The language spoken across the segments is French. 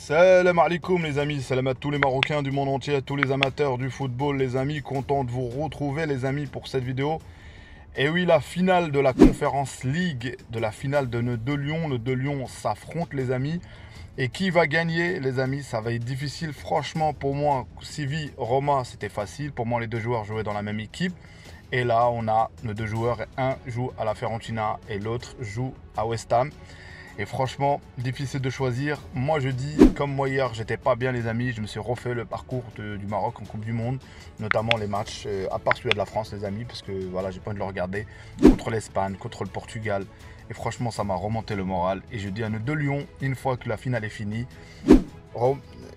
Salam alaikum les amis, salam à tous les Marocains du monde entier, à tous les amateurs du football les amis, content de vous retrouver les amis pour cette vidéo. Et oui, la finale de la Conference League, de la finale de nos deux Lions s'affrontent les amis. Et qui va gagner les amis? Ça va être difficile franchement pour moi. Sivi, Roma c'était facile, pour moi les deux joueurs jouaient dans la même équipe. Et là on a nos deux joueurs, un joue à la Fiorentina et l'autre joue à West Ham. Et franchement, difficile de choisir. Moi, je dis, comme moi hier, j'étais pas bien, les amis. Je me suis refait le parcours du Maroc en Coupe du Monde, notamment les matchs, à part celui de la France, les amis, parce que voilà, j'ai pas envie de le regarder, contre l'Espagne, contre le Portugal. Et franchement, ça m'a remonté le moral. Et je dis à nos deux Lions, une fois que la finale est finie,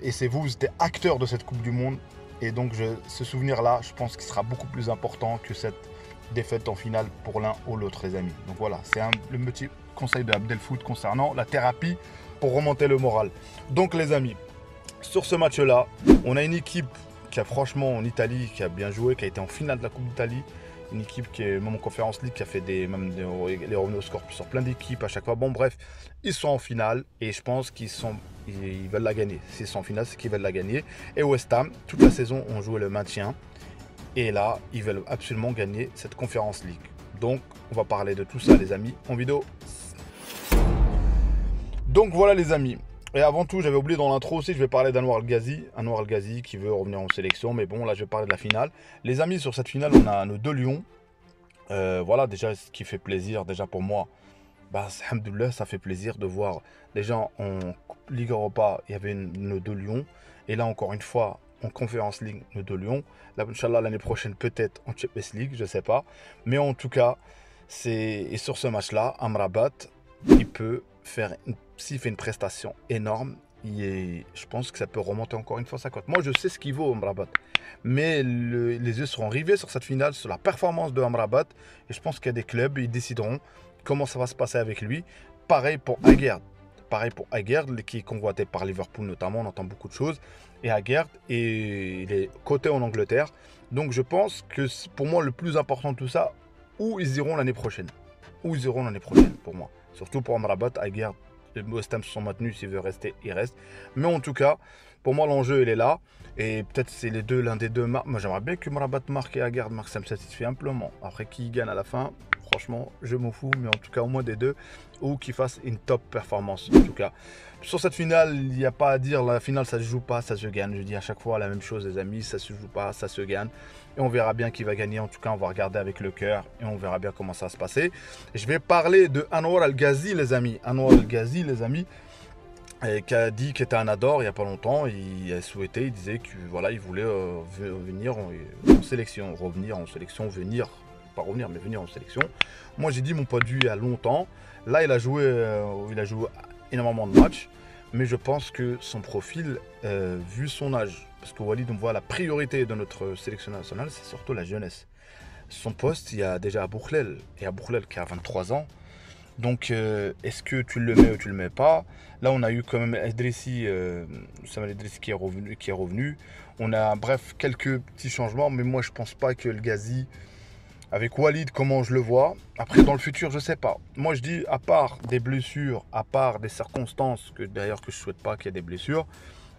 et c'est vous êtes acteurs de cette Coupe du Monde. Et donc, ce souvenir-là, je pense qu'il sera beaucoup plus important que cette défaite en finale pour l'un ou l'autre, les amis. Donc voilà, c'est le petit conseil de Abdelfoot concernant la thérapie pour remonter le moral. Donc les amis, sur ce match-là, on a une équipe qui a franchement en Italie, qui a bien joué, qui a été en finale de la Coupe d'Italie. Une équipe qui est même en Conference League, qui a fait les revenus au score sur plein d'équipes à chaque fois. Bon bref, ils sont en finale et je pense qu'ils veulent la gagner. S'ils sont en finale, c'est qu'ils veulent la gagner. Et West Ham, toute la saison, ont joué le maintien. Et là, ils veulent absolument gagner cette Conference League. Donc, on va parler de tout ça, les amis, en vidéo. Donc, voilà, les amis. Et avant tout, j'avais oublié dans l'intro aussi, je vais parler d'Anwar El Ghazi. Anwar El Ghazi qui veut revenir en sélection. Mais bon, là, je vais parler de la finale. Les amis, sur cette finale, on a nos deux Lions. Voilà, déjà, ce qui fait plaisir, déjà pour moi, bah, alhamdoulilah, ça fait plaisir de voir les gens en Ligue Europa, il y avait nos deux Lions. Et là, encore une fois, en Conference League, nos deux Lions. Là, Inch'Allah, l'année prochaine, peut-être en Champions League, je ne sais pas. Mais en tout cas, et sur ce match-là, Amrabat, il peut faire, s'il fait une prestation énorme, je pense que ça peut remonter encore une fois sa cote. Moi, je sais ce qu'il vaut, Amrabat. Mais les yeux seront rivés sur cette finale, sur la performance de Amrabat. Et je pense qu'il y a des clubs, ils décideront comment ça va se passer avec lui. Pareil pour Aguerd. Pareil pour Aguerd, qui est convoité par Liverpool notamment, on entend beaucoup de choses. Et Aguerd, il est coté en Angleterre. Donc je pense que pour moi, le plus important de tout ça, où ils iront l'année prochaine. Où ils iront l'année prochaine, pour moi. Surtout pour Amrabat, Aguerd, les West Ham se sont maintenus, s'il veut rester, il reste. Mais en tout cas, pour moi, l'enjeu, il est là. Et peut-être c'est l'un des deux. Moi, j'aimerais bien que Amrabat marque et Aguerd marque, ça me satisfait amplement. Après, qui gagne à la fin, franchement, je m'en fous, mais en tout cas, au moins des deux, ou qui fasse une top performance. En tout cas, sur cette finale, il n'y a pas à dire, la finale, ça se joue pas, ça se gagne. Je dis à chaque fois la même chose, les amis, ça se joue pas, ça se gagne. Et on verra bien qui va gagner. En tout cas, on va regarder avec le cœur et on verra bien comment ça va se passer. Je vais parler de Anwar El Ghazi, les amis. Anwar El Ghazi, les amis, qui a dit qu'il était un adore il n'y a pas longtemps. Il a souhaité, il disait que voilà, il voulait venir en sélection, revenir en sélection, venir, pas revenir, mais venir en sélection. Moi, j'ai dit mon point de vue il y a longtemps. Là, il a joué énormément de matchs, mais je pense que son profil, vu son âge, parce que Walid, on voit la priorité de notre sélection nationale, c'est surtout la jeunesse. Son poste, il y a déjà Aboukhlel, et Aboukhlel qui a 23 ans. Donc, est-ce que tu le mets ou tu le mets pas? Là, on a eu quand même Edrissi, Samuel Edrissi qui est revenu. On a, bref, quelques petits changements, mais moi, je pense pas que le Ghazi, avec Walid, comment je le vois. Après, dans le futur, je sais pas. Moi, je dis, à part des blessures, à part des circonstances, d'ailleurs que je souhaite pas qu'il y ait des blessures,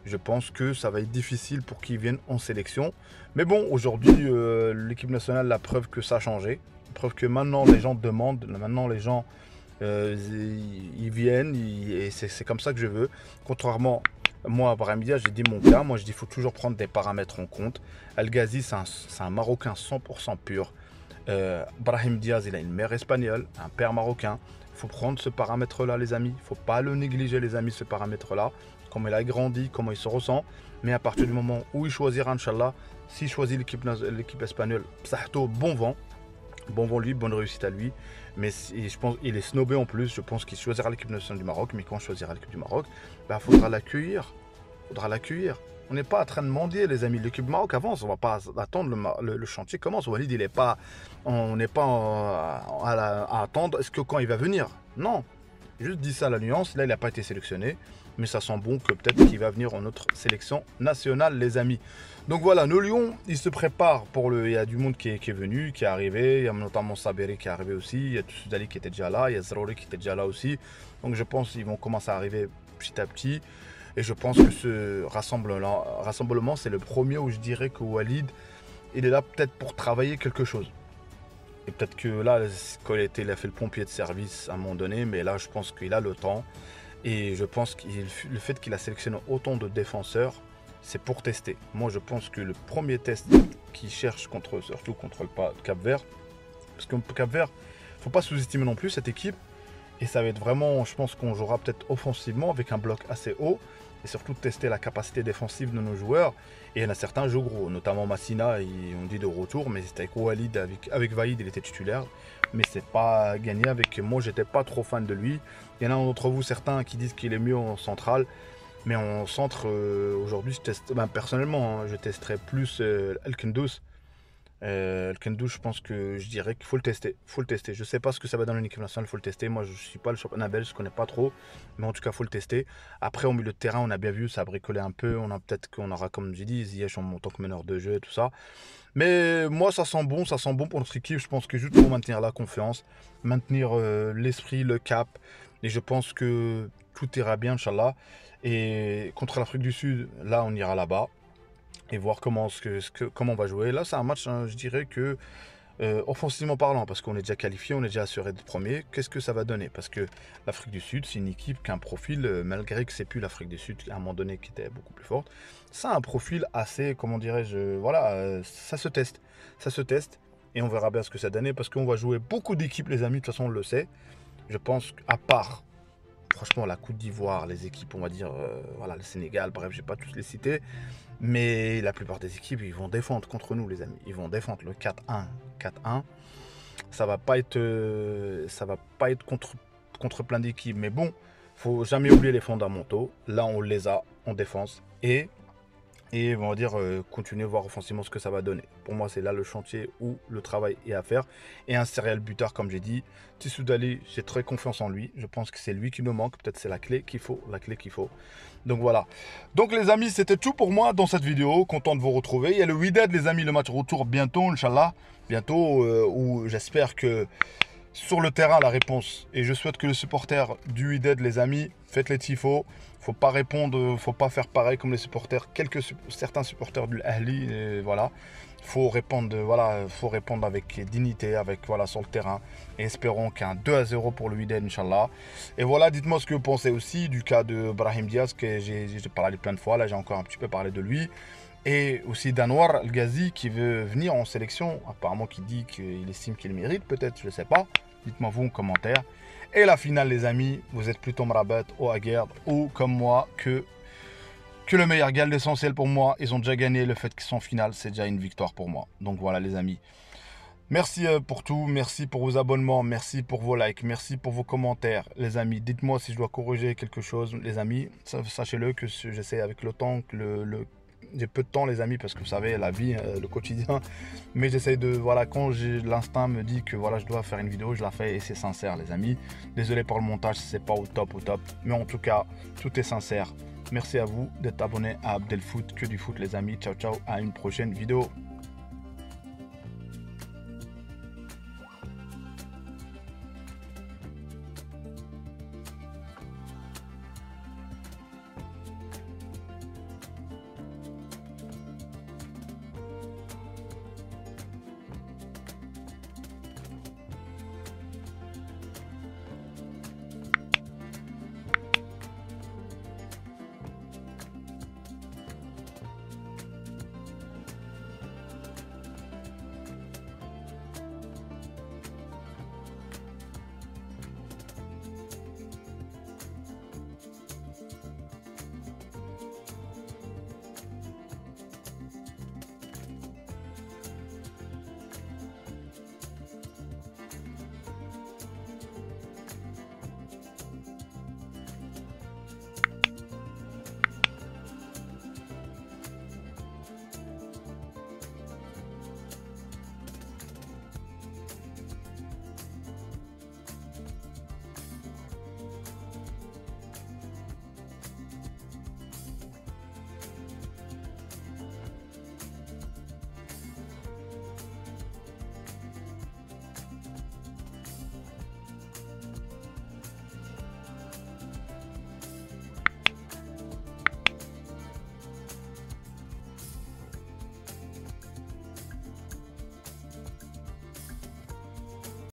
je pense que ça va être difficile pour qu'ils viennent en sélection. Mais bon, aujourd'hui, l'équipe nationale, la preuve que ça a changé. La preuve que maintenant, les gens demandent, maintenant, les gens, ils viennent, et c'est comme ça que je veux. Contrairement, moi, à Brahim Diaz, j'ai dit mon cas. Moi, je dis qu'il faut toujours prendre des paramètres en compte. El Ghazi, c'est un Marocain 100% pur. Brahim Diaz, il a une mère espagnole, un père marocain. Il faut prendre ce paramètre-là, les amis. Il ne faut pas le négliger, les amis, ce paramètre-là. Comment il a grandi, comment il se ressent. Mais à partir du moment où il choisira, Inch'Allah, s'il choisit l'équipe espagnole, Psahto, bon vent. Bon vent lui, bonne réussite à lui. Mais je pense qu'il est snobé en plus. Je pense qu'il choisira l'équipe nationale du Maroc. Mais quand il choisira l'équipe du Maroc, il faudra l'accueillir. On n'est pas en train de mendier, les amis. L'équipe du Maroc avance. On ne va pas attendre le chantier commence. Walid, on n'est pas à attendre. Est-ce que quand il va venir? Non. Juste dit ça, la nuance. Là, il n'a pas été sélectionné. Mais ça sent bon que peut-être qu'il va venir en notre sélection nationale, les amis. Donc voilà, nos Lions, ils se préparent il y a du monde qui est venu, qui est arrivé. Il y a notamment Saberi qui est arrivé aussi. Il y a Toussoudali qui était déjà là. Il y a Zraouri qui était déjà là aussi. Donc je pense qu'ils vont commencer à arriver petit à petit. Et je pense que ce rassemblement c'est le premier où je dirais que Walid, il est là peut-être pour travailler quelque chose. Et peut-être que là, quand il a fait le pompier de service à un moment donné, mais là je pense qu'il a le temps. Et je pense que le fait qu'il a sélectionné autant de défenseurs, c'est pour tester. Moi je pense que le premier test qu'il cherche surtout contre le Cap-Vert, parce que Cap-Vert, il ne faut pas sous-estimer non plus cette équipe. Et ça va être vraiment, je pense qu'on jouera peut-être offensivement avec un bloc assez haut. Et surtout tester la capacité défensive de nos joueurs. Et il y en a certains jouent gros, notamment Massina, on dit de retour, mais c'était avec Walid, avec Vaïd, il était titulaire. Mais c'est pas gagné avec. Moi, j'étais pas trop fan de lui. Il y en a d'entre vous, certains, qui disent qu'il est mieux en central. Mais en centre, aujourd'hui, personnellement, hein, je testerais plus El Kndous. Le Kendo, je pense que je dirais qu'il faut le tester. Faut le tester. Je sais pas ce que ça va dans l'équipe nationale, il faut le tester. Moi, je suis pas le championnat belge, je connais pas trop, mais en tout cas, il faut le tester. Après, au milieu de terrain, on a bien vu, ça a bricolé un peu. On a peut-être qu'on aura, comme j'ai dit, Ziyech en tant que meneur de jeu et tout ça. Mais moi, ça sent bon pour notre équipe. Je pense que juste pour maintenir la confiance, maintenir l'esprit, le cap, et je pense que tout ira bien, Inch'Allah. Et contre l'Afrique du Sud, là, on ira là-bas et voir comment on va jouer. Là, c'est un match, hein, je dirais que offensivement parlant, parce qu'on est déjà qualifié, on est déjà assuré d'être premier, qu'est-ce que ça va donner? Parce que l'Afrique du Sud, c'est une équipe qui a un profil, malgré que c'est plus l'Afrique du Sud à un moment donné qui était beaucoup plus forte, ça a un profil assez, comment dirais-je, voilà, ça se teste. Ça se teste et on verra bien ce que ça donne, parce qu'on va jouer beaucoup d'équipes, les amis, de toute façon, on le sait. Je pense qu'à part, franchement, la Côte d'Ivoire, les équipes, on va dire, voilà, le Sénégal, bref, je vais pas tous les citer. Mais la plupart des équipes, ils vont défendre contre nous, les amis. Ils vont défendre le 4-1. 4-1. Ça va pas être contre plein d'équipes. Mais bon, faut jamais oublier les fondamentaux. Là, on les a en défense. Et on va dire continuer à voir offensivement ce que ça va donner. Pour moi, c'est là le chantier où le travail est à faire. Et un serial buteur, comme j'ai dit, Tissou Dali, j'ai très confiance en lui. Je pense que c'est lui qui nous manque. Peut-être c'est la clé qu'il faut. Donc voilà. Donc les amis, c'était tout pour moi dans cette vidéo. Content de vous retrouver. Il y a le Wydad, les amis, le match retour bientôt, Inch'Allah. Bientôt, où j'espère que sur le terrain, la réponse. Et je souhaite que les supporters du Wydad, les amis, faites les tifos. Faut pas répondre, faut pas faire pareil comme les supporters, certains supporters du Ahli, voilà. Faut répondre avec dignité, voilà, sur le terrain. Et espérons qu'un 2-0 pour le Wydad, Inch'Allah. Et voilà, dites-moi ce que vous pensez aussi du cas de Brahim Diaz, que j'ai parlé plein de fois, là j'ai encore un petit peu parlé de lui. Et aussi d'Anwar El Ghazi qui veut venir en sélection, apparemment qui dit qu'il estime qu'il mérite, peut-être, je ne sais pas. Dites-moi vous en commentaire. Et la finale, les amis, vous êtes plutôt Mrabat ou Aguerd ou comme moi que le meilleur gagne. L'essentiel pour moi, ils ont déjà gagné. Le fait qu'ils sont en finale, c'est déjà une victoire pour moi. Donc voilà, les amis. Merci pour tout, merci pour vos abonnements, merci pour vos likes, merci pour vos commentaires, les amis. Dites-moi si je dois corriger quelque chose, les amis. Sachez-le que j'essaie avec le temps, que j'ai peu de temps, les amis, parce que vous savez, la vie, le quotidien. Mais j'essaie de, voilà, quand l'instinct me dit que voilà, je dois faire une vidéo, je la fais et c'est sincère, les amis. Désolé pour le montage, c'est pas au top. Mais en tout cas, tout est sincère. Merci à vous d'être abonné à Abdelfoot, que du foot, les amis. Ciao, ciao, à une prochaine vidéo.